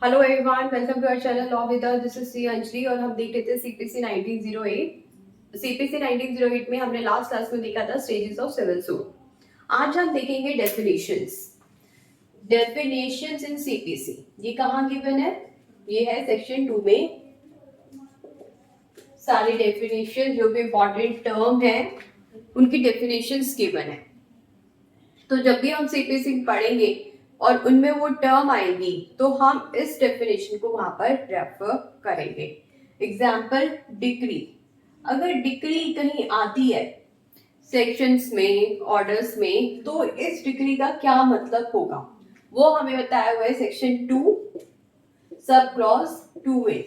Hello everyone, welcome to our channel law with us. This is सी अंजलि और हम देख रहे थे सीपीसी 1908। सीपीसी 1908 में हमने लास्ट क्लास में देखा था स्टेजेस ऑफ सिविल सूट। आज हम देखेंगे डेफिनेशंस। डेफिनेशंस इन सीपीसी ये कहाँ गिवन है? ये है सेक्शन 2 में। सारी डेफिनेशन जो भी इंपॉर्टेंट टर्म है उनकी डेफिनेशंस गिवन है। तो जब भी हम सीपीसी पढ़ेंगे और उनमें वो टर्म आएंगी तो हम इस डेफिनेशन को वहां पर रेफर करेंगे। Example decree. अगर डिक्री कहीं आती है सेक्शंस में, ऑर्डर्स में, तो इस डिक्री का क्या मतलब होगा वो हमें बताया हुआ है सेक्शन 2 सब क्लॉज 2 में।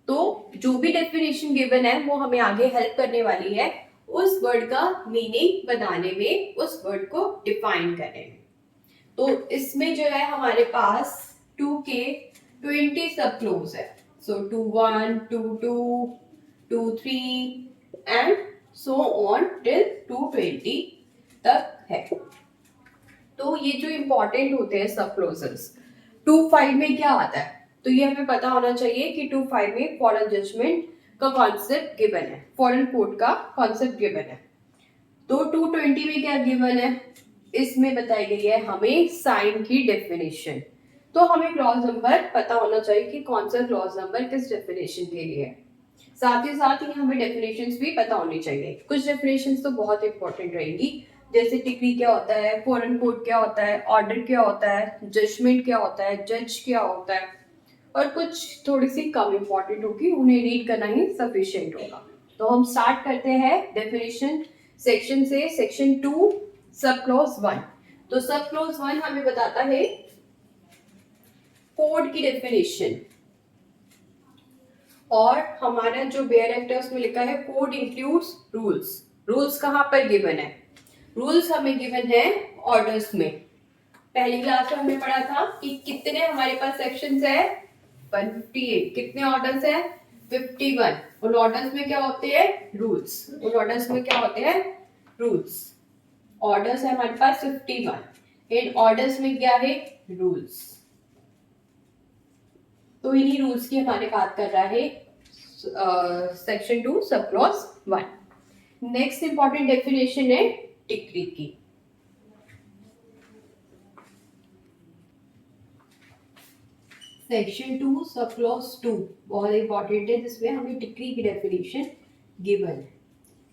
तो जो भी डेफिनेशन गिवन है वो हमें आगे हेल्प करने वाली है उस वर्ड का मीनिंग बताने में, उस वर्ड को डिफाइन करने में। तो इसमें जो है हमारे पास 2 के 20 सब क्लोज है। सो 2(1), 2(2), 2(3) एंड सो ऑन टिल 220 तक है। तो ये जो इंपॉर्टेंट होते हैं सब क्लोजेस। 2(5) में क्या आता है? तो ये हमें पता होना चाहिए कि 2(5) में फॉरेन जजमेंट का कॉन्सेप्ट गिवन है, फॉरेन कोर्ट का कॉन्सेप्ट गिवन है। तो 220 में क्या गिवन है? इसमें बताई गई है हमें साइन की डेफिनेशन। तो हमें क्लॉज नंबर पता होना चाहिए कि कौन सा क्लॉज नंबर किस डेफिनेशन के लिए है। साथ ही हमें डेफिनेशंस भी पता होनी चाहिए। कुछ डेफिनेशंस तो बहुत इंपॉर्टेंट रहेंगी, जैसे डिक्री क्या होता है, फॉरेन कोर्ट क्या होता है, ऑर्डर क्या होता है, जजमेंट क्या होता है, जज क्या होता है, और कुछ थोड़ी सी कम इंपॉर्टेंट होगी, उन्हें रीड करना ही सफिशिएंट होगा। तो हम स्टार्ट करते हैं डेफिनेशन सेक्शन से, सेक्शन 2 सब क्लॉज 1। तो सब क्लॉज 1 हमें बताता है कोड की डेफिनेशन, और हमारा जो बेयर एक्ट है उसमें लिखा है कोड इंक्लूड्स रूल्स। रूल्स कहाँ पर गिवन है? रूल्स हमें गिवन है ऑर्डर्स में। पहली क्लास में हमने पढ़ा था कि कितने हमारे पास सेक्शंस है, 158। कितने ऑर्डर्स है? 51। उन ऑर्डर्स में क्या होते हैं? रूल्स। उन ऑर्डर्स में क्या होते हैं? रूल्स। ऑर्डर्स है हमारे पास 51। इन ऑर्डर्स में क्या है? रूल्स। तो इन्हीं रूल्स की हमारे बात कर रहा है section 2 sub clause 1। Next important definition है डिक्री की। सेक्शन 2 सब क्लॉज 2 बहुत इंपॉर्टेंट है, जिसमें हमें डिक्री की डेफिनेशन गिवन है।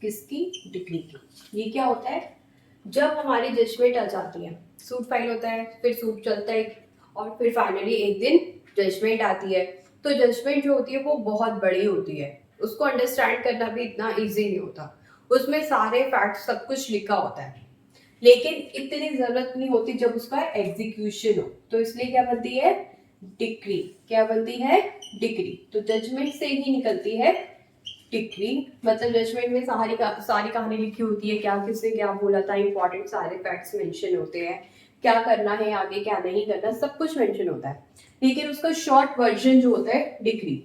किसकी? डिक्री की। ये क्या होता है? जब हमारी जजमेंट आ जाती है, सूट फाइल होता है, फिर सूट चलता है, और फिर फाइनली एक दिन जजमेंट आती है। तो जजमेंट जो होती है वो बहुत बड़ी होती है, उसको अंडरस्टैंड करना भी इतना इजी नहीं होता। उसमें सारे फैक्ट्स सब कुछ लिखा होता है, लेकिन इतनी जरूरत नहीं होती जब उसका एग्जीक्यूशन हो। तो इसलिए क्या बनती है? डिक्री। क्या बनती है? डिक्री। तो जजमेंट से ही निकलती है डिक्री। मतलब जजमेंट में सारी कहानी लिखी होती है, क्या किसने क्या बोला था, इंपॉर्टेंट सारे फैक्ट्स मेंशन होते हैं, क्या करना है आगे, क्या नहीं करना, सब कुछ मेंशन होता है। लेकिन उसका शॉर्ट वर्जन जो होता है डिक्री।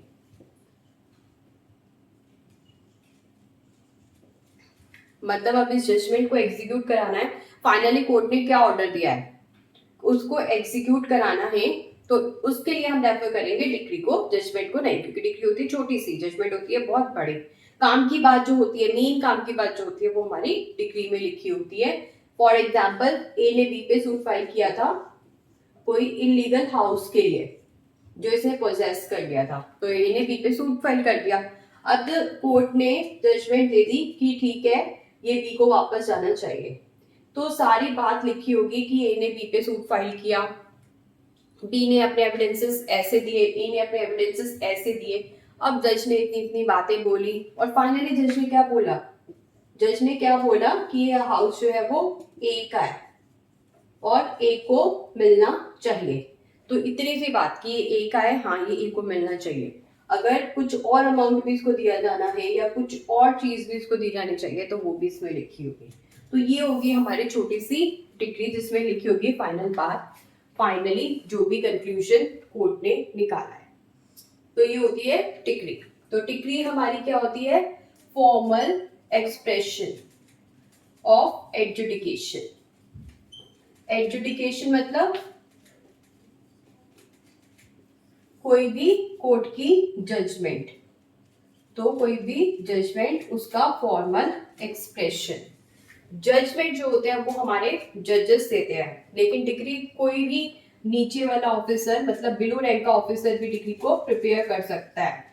मतलब अब इस जजमेंट को एग्जीक्यूट कराना है, फाइनली कोर्ट ने क्या ऑर्डर दिया है उसको एग्जीक्यूट कराना है, तो उसके लिए हम रेफर करेंगे डिक्री को, जजमेंट को नहीं, क्योंकि डिक्री होती है छोटी सी, जजमेंट होती है बहुत बड़ी। काम की बात जो होती है, मेन काम की बात जो होती है वो हमारी डिक्री में लिखी होती है। फॉर एग्जाम्पल, ए ने बी पे सूट फाइल किया था कोई इलीगल हाउस के लिए जो इसने पोजेस कर लिया था, तो ए ने बी पे सूट फाइल कर दिया। अब कोर्ट ने जजमेंट दे दी कि ठीक है ये बी को वापस जाना चाहिए। तो सारी बात लिखी होगी कि ए ने बी पे सूट फाइल किया, बी ने अपने एविडेंसेस ऐसे दिए, ए ने अपने एविडेंसेस ऐसे दिए। अब जज ने इतनी इतनी बातें बोली, और फाइनली जज ने क्या बोला? जज ने क्या बोला कि ये हाउस जो है वो ए का है और ए को मिलना चाहिए। तो इतनी सी बात कि ये ए का है, हाँ ये ए को मिलना चाहिए। अगर कुछ और अमाउंट भी इसको दिया जाना है या कुछ और चीज भी इसको दी जानी चाहिए तो वो भी इसमें लिखी होगी। तो ये होगी हमारी छोटी सी डिक्री, जिसमें लिखी होगी फाइनल बात, फाइनली जो भी कंक्लूजन कोर्ट ने निकाला है। तो ये होती है डिक्री। तो डिक्री हमारी क्या होती है? Formal expression of adjudication. Adjudication मतलब कोई भी कोर्ट की जजमेंट, तो कोई भी जजमेंट उसका फॉर्मल एक्सप्रेशन। जजमेंट जो होते हैं वो हमारे जजेस देते हैं, लेकिन डिग्री कोई भी नीचे वाला ऑफिसर, मतलब बिलो रैंक का ऑफिसर भी डिग्री को प्रिपेयर कर सकता है।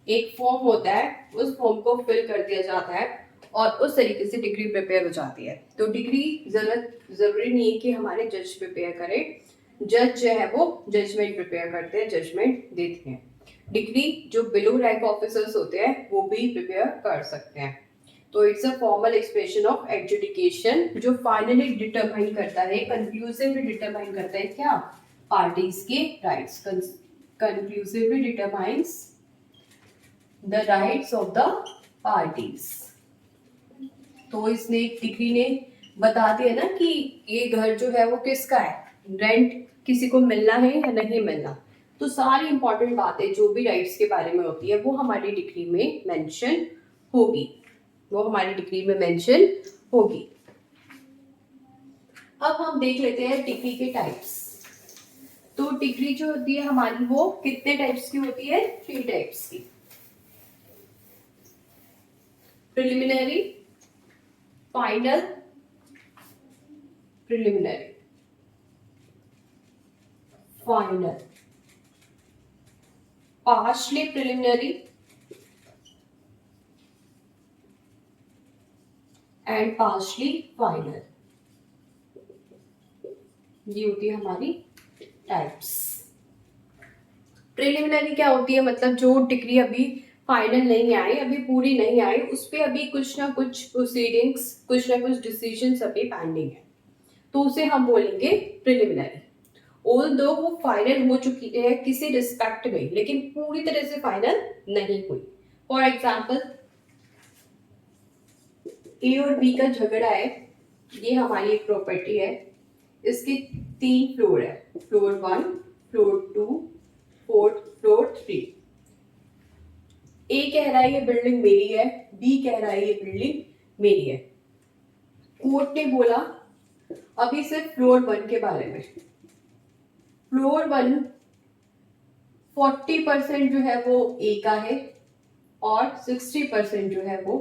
एक फॉर्म होता है, उस फॉर्म को फिल कर दिया जाता है और उस तरीके से डिग्री प्रिपेयर हो जाती है। तो डिग्री जरूरी नहीं है कि हमारे जज प्रिपेयर करें, जज जो है वो जजमेंट प्रिपेयर करते हैं, जजमेंट देते हैं। डिग्री जो बिलो रैंक ऑफिसर्स होते हैं वो भी प्रिपेयर कर सकते हैं। तो it's a formal expression of adjudication जो फाइनली डिटरमाइन करता है, कंक्लूसिवली डिटरमाइन करता है क्या, पार्टीज के rights, conclusively determines the rights of the parties. तो इसने डिग्री ने बता दिया ना कि ये घर जो है वो किसका है, रेंट किसी को मिलना है या नहीं मिलना। तो सारी इंपॉर्टेंट बातें जो भी राइट्स के बारे में होती है वो हमारी डिग्री में मेंशन होगी, वो हमारी डिग्री में मेंशन होगी। अब हम देख लेते हैं डिग्री के टाइप्स। तो डिग्री जो होती है हमारी वो कितने टाइप्स की होती है, 3 टाइप्स की। Preliminary, final, preliminary, final, partially preliminary and partially final. ये होती है हमारी टाइप्स। प्रिलिमिनरी क्या होती है, मतलब जो डिग्री अभी फाइनल नहीं आई, अभी पूरी नहीं आई, उस पर अभी कुछ ना कुछ प्रोसीडिंग्स, कुछ ना कुछ डिसीजंस अभी पेंडिंग है, तो उसे हम बोलेंगे प्रिलिमिनरी। ऑल्दो वो फाइनल हो चुकी है किसी रिस्पेक्ट में, लेकिन पूरी तरह से फाइनल नहीं हुई। फॉर एग्जाम्पल ए और बी का झगड़ा है, ये हमारी एक प्रॉपर्टी है, इसके 3 फ्लोर है, फ्लोर 1, फ्लोर 2, फोर्थ फ्लोर 3। ए कह रहा है ये बिल्डिंग मेरी है, बी कह रहा है ये बिल्डिंग मेरी है। कोर्ट ने बोला अभी सिर्फ फ्लोर 1 के बारे में, फ्लोर 1 40% जो है वो ए का है और 60% जो है वो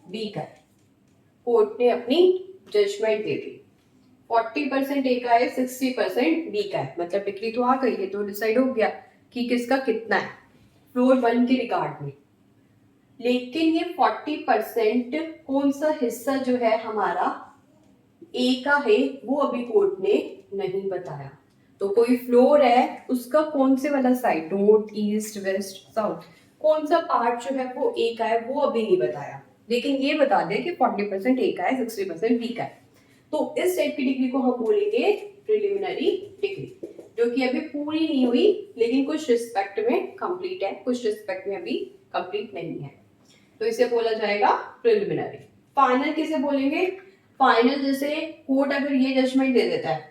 बी का है। कोर्ट ने अपनी जजमेंट दे दी, 40% ए का है, 60% बी का है, मतलब डिग्री तो आ गई है, तो डिसाइड हो गया कि किसका कितना है फ्लोर 1 के रिगार्ड में। लेकिन ये 40% कौन सा हिस्सा जो है हमारा ए का है वो अभी कोर्ट ने नहीं बताया। तो कोई फ्लोर है उसका कौन से वाला side, north, east, west, south, कौन सा पार्ट जो है वो ए का है वो अभी नहीं बताया, लेकिन ये बता दिया कि 40% ए का है, 60% बी का है। तो इस टाइप की डिग्री को हम बोलेंगे प्रिलिमिनरी डिग्री, जो कि अभी पूरी नहीं हुई लेकिन कुछ रिस्पेक्ट में कंप्लीट है, कुछ रिस्पेक्ट में अभी कंप्लीट नहीं है, तो इसे बोला जाएगा प्रिलिमिनरी। फाइनल किसे बोलेंगे, फाइनल जैसे कोर्ट अगर ये जजमेंट दे देता है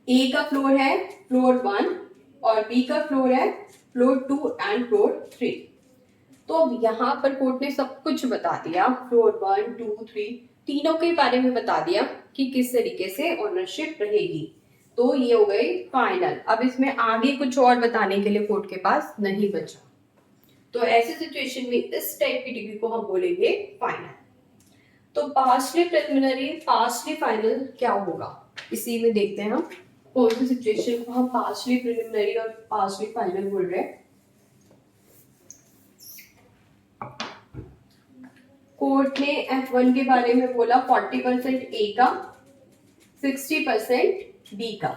ए का फ्लोर है फ्लोर 1 और बी का फ्लोर है फ्लोर 2 एंड फ्लोर 3, तो अब यहाँ पर कोर्ट ने सब कुछ बता दिया, फ्लोर 1, 2, 3 तीनों के बारे में बता दिया कि किस तरीके से ओनरशिप रहेगी, तो ये हो गई फाइनल। अब इसमें आगे कुछ और बताने के लिए कोर्ट के पास नहीं बचा, तो ऐसी सिचुएशन में इस टाइप की डिग्री को हम बोलेंगे फाइनल। तो पार्शली प्रिलिमिनरी, पार्शली फाइनल क्या होगा, इसी में देखते हैं हम कौन सी सिचुएशन को हम पार्शली प्रिलिमिनरी और पार्शली फाइनल बोल रहे हैं। कोर्ट ने F1 के बारे में बोला 40% ए का, 60% बी का।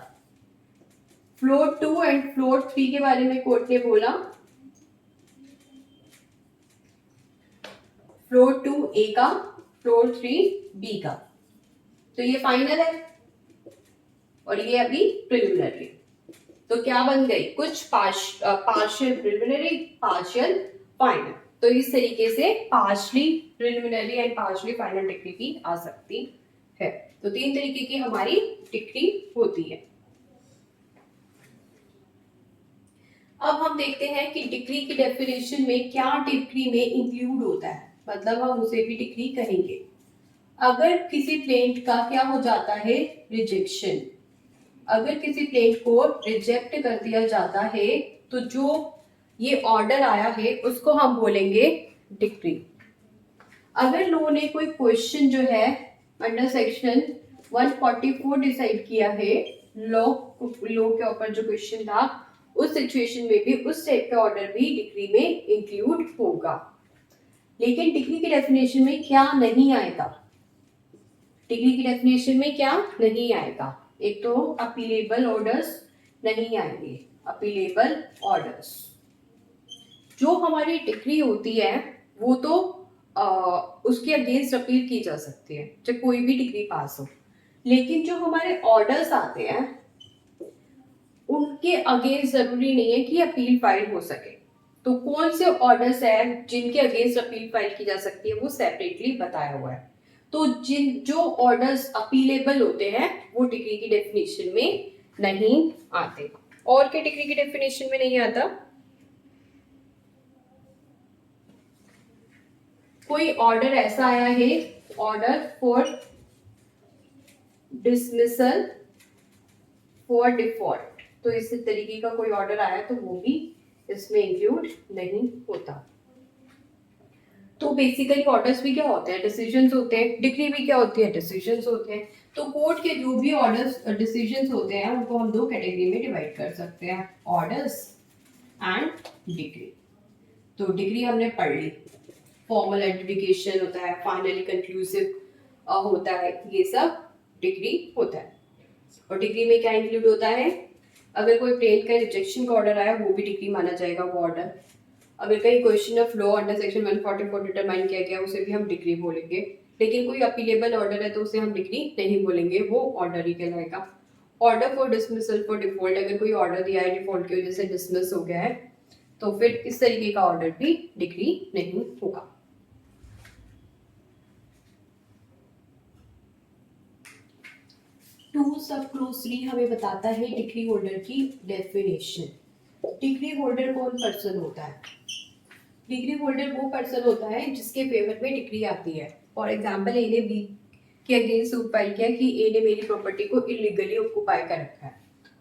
फ्लोर 2 एंड फ्लोर 3 के बारे में कोर्ट ने बोला फ्लोर 2 ए का, फ्लोर 3 बी का, तो ये फाइनल है और ये अभी प्रिलिमिनरी। तो क्या बन गई, कुछ पार्शियल प्रिलिमिनरी, पार्शियल फाइनल। तो इस तरीके से partially preliminary and partially final decree भी आ सकती है। तो 3 तरीके की हमारी डिग्री होती है। अब हम देखते हैं कि डिग्री की डेफिनेशन में क्या डिग्री में इंक्लूड होता है, मतलब हम उसे भी डिग्री कहेंगे। अगर किसी प्लेंट का क्या हो जाता है, रिजेक्शन, अगर किसी प्लेन को रिजेक्ट कर दिया जाता है तो जो ये ऑर्डर आया है उसको हम बोलेंगे डिक्री। अगर लोगों ने कोई क्वेश्चन जो है अंडर सेक्शन 144 डिसाइड किया है, लॉ के ऊपर जो क्वेश्चन था, उस सिचुएशन में भी उस टाइप का ऑर्डर भी डिक्री में इंक्लूड होगा। लेकिन डिक्री की डेफिनेशन में क्या नहीं आएगा, डिग्री की डेफिनेशन में क्या नहीं आएगा, एक तो अपीलेबल ऑर्डर्स नहीं आएंगे। अपीलेबल ऑर्डर्स जो हमारी डिग्री होती है वो तो उसके अगेंस्ट अपील की जा सकती है जब कोई भी डिग्री पास हो, लेकिन जो हमारे ऑर्डर्स आते हैं उनके अगेंस्ट जरूरी नहीं है कि अपील फाइल हो सके। तो कौन से ऑर्डर्स है जिनके अगेंस्ट अपील फाइल की जा सकती है वो सेपरेटली बताया हुआ है। तो जो ऑर्डर्स अपीलेबल होते हैं वो डिग्री की डेफिनेशन में नहीं आते। और क्या डिग्री की डेफिनेशन में नहीं आता? कोई ऑर्डर ऐसा आया है, order for dismissal for default, तो इस तरीके का कोई ऑर्डर आया तो वो भी इसमें इंक्लूड नहीं होता। तो बेसिकली ऑर्डर्स भी क्या होते हैं? डिसीजंस होते हैं। डिग्री भी क्या होती है? डिसीजंस होते हैं। तो कोर्ट के जो भी ऑर्डर्स डिसीजंस होते हैं उनको हम दो कैटेगरी में डिवाइड कर सकते हैं, ऑर्डर्स एंड डिग्री। तो डिग्री हमने पढ़ ली, फॉर्मल एडजुडिकेशन होता है, फाइनली कंक्लूसिव होता है, ये सब डिग्री होता है। और डिग्री में क्या इंक्लूड होता है? अगर कोई प्लेन का रिजेक्शन का ऑर्डर आया वो भी डिग्री माना जाएगा वो ऑर्डर। अगर कहीं question of law under section 144 determine किया गया उसे भी हम डिग्री बोलेंगे। लेकिन कोई अपीलेबल ऑर्डर है तो उसे हम डिग्री नहीं बोलेंगे, वो ऑर्डर ही कहलाएगा। Order for dismissal for default, अगर कोई ऑर्डर दिया है डिफॉल्ट की वजह से डिसमिस हो गया है तो फिर इस तरीके का ऑर्डर भी डिग्री नहीं होगा। टू सब क्लोज 3 हमें बताता है डिग्री होल्डर की डेफिनेशन। डिग्री होल्डर कौन पर्सन होता है? डिग्री होल्डर वो पर्सन होता है जिसके फेवर में डिग्री आती है। फॉर एग्जाम्पल ए ने बी के अगेंस्ट सूट फाइल किया कि ए ने मेरी प्रॉपर्टी को इलीगली ऑक्यूपाई कर रखा है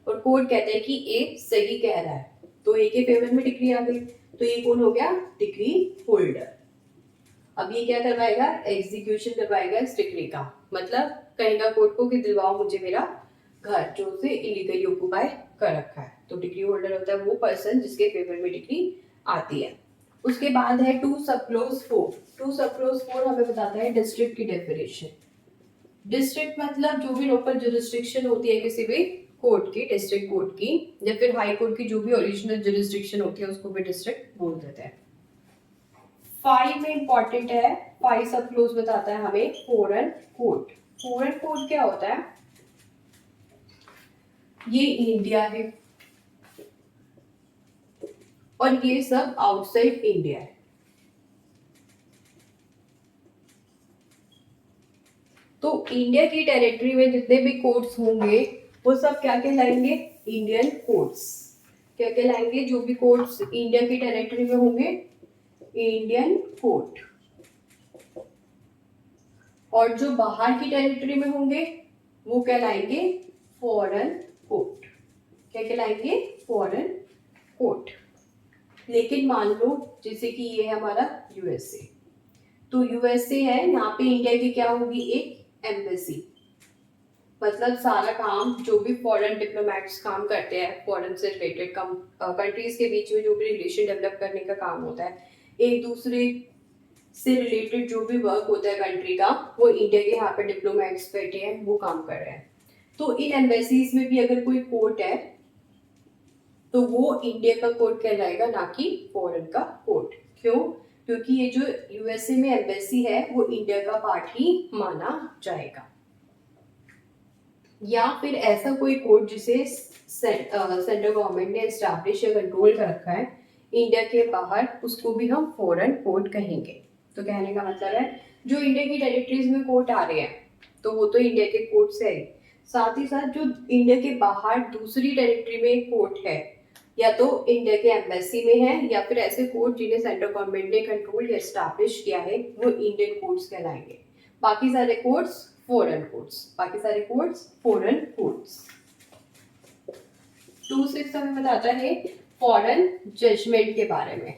और कोर्ट कहता है कि ए सही कह रहा है, तो ए के फेवर में डिग्री आ गई, तो ये कौन हो गया? Degree holder. अब ये क्या करवाएगा? एग्जीक्यूशन करवाएगा इस डिग्री का, मतलब कहेगा कोर्ट को कि दिलवाओ मुझे मेरा घर जो उसे इलीगली ऑक्यूपाई कर रखा है। तो डिग्री होल्डर होता है वो पर्सन जिसके फेवर में डिग्री आती है। उसके बाद है टू सब क्लोज 4। टू सब क्लोज 4 हमें बताता है डिस्ट्रिक्ट की डेफिनेशन। डिस्ट्रिक्ट मतलब जो भी लोकल जुरिस्डिक्शन होती है किसी भी कोर्ट की, डिस्ट्रिक्ट कोर्ट की या फिर हाई कोर्ट की जो भी ओरिजिनल जुरिस्डिक्शन होती है उसको भी डिस्ट्रिक्ट बोल देते हैं। 5 में इंपॉर्टेंट है, 5 सब क्लोज बताता है हमें फॉरेन कोर्ट। फॉरेन कोर्ट क्या होता है? ये इंडिया है और ये सब आउटसाइड इंडिया है। तो इंडिया की टेरिटरी में जितने भी कोर्ट्स होंगे वो सब क्या कहलाएंगे? Indian courts. क्या कहलाएंगे? जो भी कोर्ट्स इंडिया की टेरिटरी में होंगे इंडियन कोर्ट, और जो बाहर की टेरिटरी में होंगे वो कहलाएंगे फॉरेन कोर्ट। क्या कहलाएंगे? Foreign court. लेकिन मान लो जैसे कि ये है हमारा यूएसए, तो यूएसए है, यहाँ पे इंडिया की क्या होगी? एक एम्बेसी। मतलब सारा काम जो भी फॉरेन डिप्लोमेट्स काम करते हैं, फॉरेन से रिलेटेड कंट्रीज के बीच में जो भी रिलेशन डेवलप करने का काम होता है, एक दूसरे से रिलेटेड जो भी वर्क होता है कंट्री का, वो इंडिया के यहाँ पे डिप्लोमेट्स बैठे हैं वो काम कर रहे हैं। तो इन एम्बेसीज में भी अगर कोई कोर्ट है तो वो इंडिया का कोर्ट कहलाएगा, ना कि फॉरेन का कोर्ट। क्यों? क्योंकि ये जो यूएसए में एम्बेसी है वो इंडिया का पार्ट ही माना जाएगा। या फिर ऐसा कोई कोर्ट जिसे सेंट्रल गवर्नमेंट ने एस्टैब्लिश या कंट्रोल कर रखा है इंडिया के बाहर, उसको भी हम फॉरेन कोर्ट कहेंगे। तो कहने का मतलब है जो इंडिया की टेरिटरीज में कोर्ट आ रहे हैं तो वो तो इंडिया के कोर्ट से है, साथ ही साथ जो इंडिया के बाहर दूसरी टेरिटरी में कोर्ट है या तो इंडिया के एम्बेसी में है या फिर ऐसे कोर्ट जिन्हें सेंट्रल गवर्नमेंट ने कंट्रोल या एस्टैब्लिश किया है वो इंडियन कोर्ट्स कहलाएंगे। बाकी सारे कोर्ट्स फॉरेन कोर्ट्स, बाकी सारे कोर्ट्स फॉरेन कोर्ट्स। 2(6) हमें बताता है फॉरेन जजमेंट के बारे में।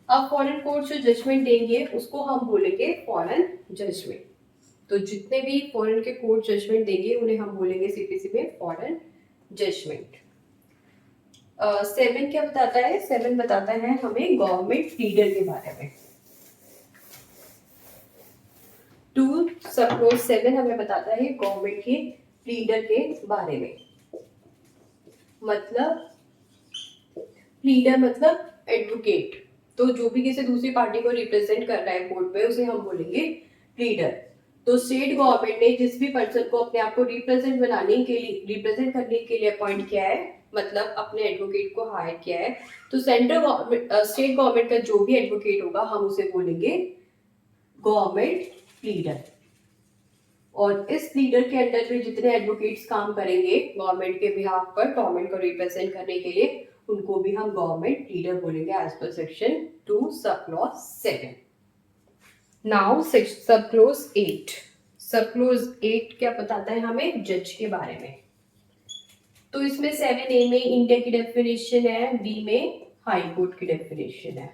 अब फॉरेन कोर्ट जो जजमेंट देंगे उसको हम बोलेंगे फॉरेन जजमेंट। तो जितने भी फॉरेन के कोर्ट जजमेंट देंगे उन्हें हम बोलेंगे सीपीसी में फॉरेन जजमेंट। 7 क्या बताता है? 7 बताता है हमें गवर्नमेंट लीडर के बारे में। 2 सब क्लोज 7 हमें बताता है गवर्नमेंट के लीडर के बारे में। मतलब लीडर मतलब एडवोकेट। तो जो भी किसी दूसरी पार्टी को रिप्रेजेंट कर रहा है कोर्ट में उसे हम बोलेंगे लीडर। तो स्टेट गवर्नमेंट ने जिस भी पर्सन को अपने आप को रिप्रेजेंट करने के लिए अपॉइंट किया है, मतलब अपने एडवोकेट को हायर किया है, तो सेंट्रल गवर्नमेंट स्टेट गवर्नमेंट का जो भी एडवोकेट होगा हम उसे बोलेंगे गवर्नमेंट लीडर। और इस लीडर के अंडर में जितने एडवोकेट्स काम करेंगे गवर्नमेंट के बिहाफ पर, गवर्नमेंट को रिप्रेजेंट करने के लिए, उनको भी हम गवर्नमेंट लीडर बोलेंगे as per section 2 sub clause 7। Now sub clause 8। Sub clause 8 क्या बताता है हमें? जज के बारे में। तो इसमें 7A में इंडिया की डेफिनेशन है, बी में हाई कोर्ट की डेफिनेशन है।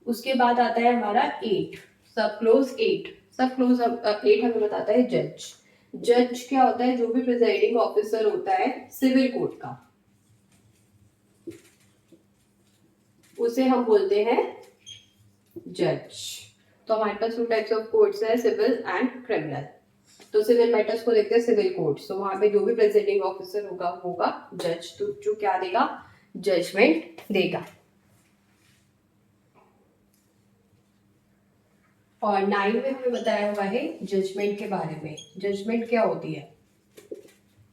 उसके बाद आता है हमारा 8 सब क्लोज 8। सब क्लोज 8 हमें बताता है जज। जज क्या होता है? जो भी प्रिजाइडिंग ऑफिसर होता है सिविल कोर्ट का, उसे हम बोलते हैं जज। तो हमारे पास 2 टाइप्स ऑफ कोर्ट्स है, सिविल एंड क्रिमिनल। तो सिविल मैटर्स को देखते हैं सिविल कोर्ट्स। तो वहां पे जो भी प्रिजाइडिंग ऑफिसर होगा जज, तो जो क्या देगा? जजमेंट देगा। और 9 में हमें बताया हुआ है जजमेंट के बारे में। जजमेंट क्या होती है?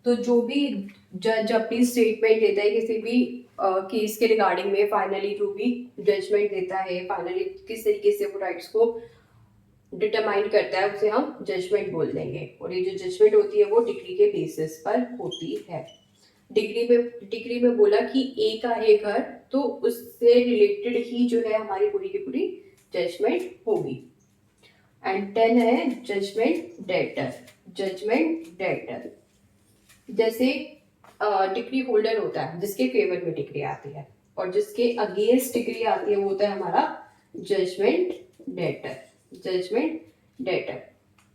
तो जो भी जज अपनी स्टेटमेंट देता है किसी भी केस के रिगार्डिंग में, फाइनली जो भी जजमेंट देता है, फाइनली किस तरीके से वो राइट्स को डिटरमाइन करता है, उसे हम जजमेंट बोल देंगे। और ये जो जजमेंट होती है वो डिग्री के बेसिस पर होती है। डिग्री में बोला कि ए का है घर, तो उससे रिलेटेड ही जो है हमारी पूरी की पूरी जजमेंट होगी। एंड 10 है जजमेंट डेटर। जजमेंट डेटर जैसे डिग्री होल्डर होता है जिसके फेवर में डिग्री आती है, और जिसके अगेंस्ट डिग्री आती है वो होता है हमारा जजमेंट डेटर। Judgement debtor.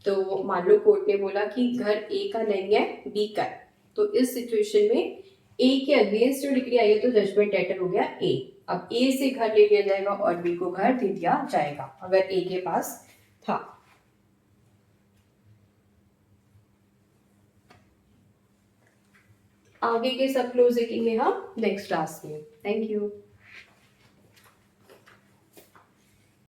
तो मान लो कोर्ट ने बोला कि घर ए का नहीं है, बी का है, तो इस सिचुएशन में ए के अगेंस्ट जो डिग्री आई है तो जजमेंट डेटर हो गया ए। अब ए से घर ले लिया जाएगा और बी को घर दे दिया जाएगा अगर ए के पास था। आगे के सब क्लोज में हम नेक्स्ट क्लास में। Thank you.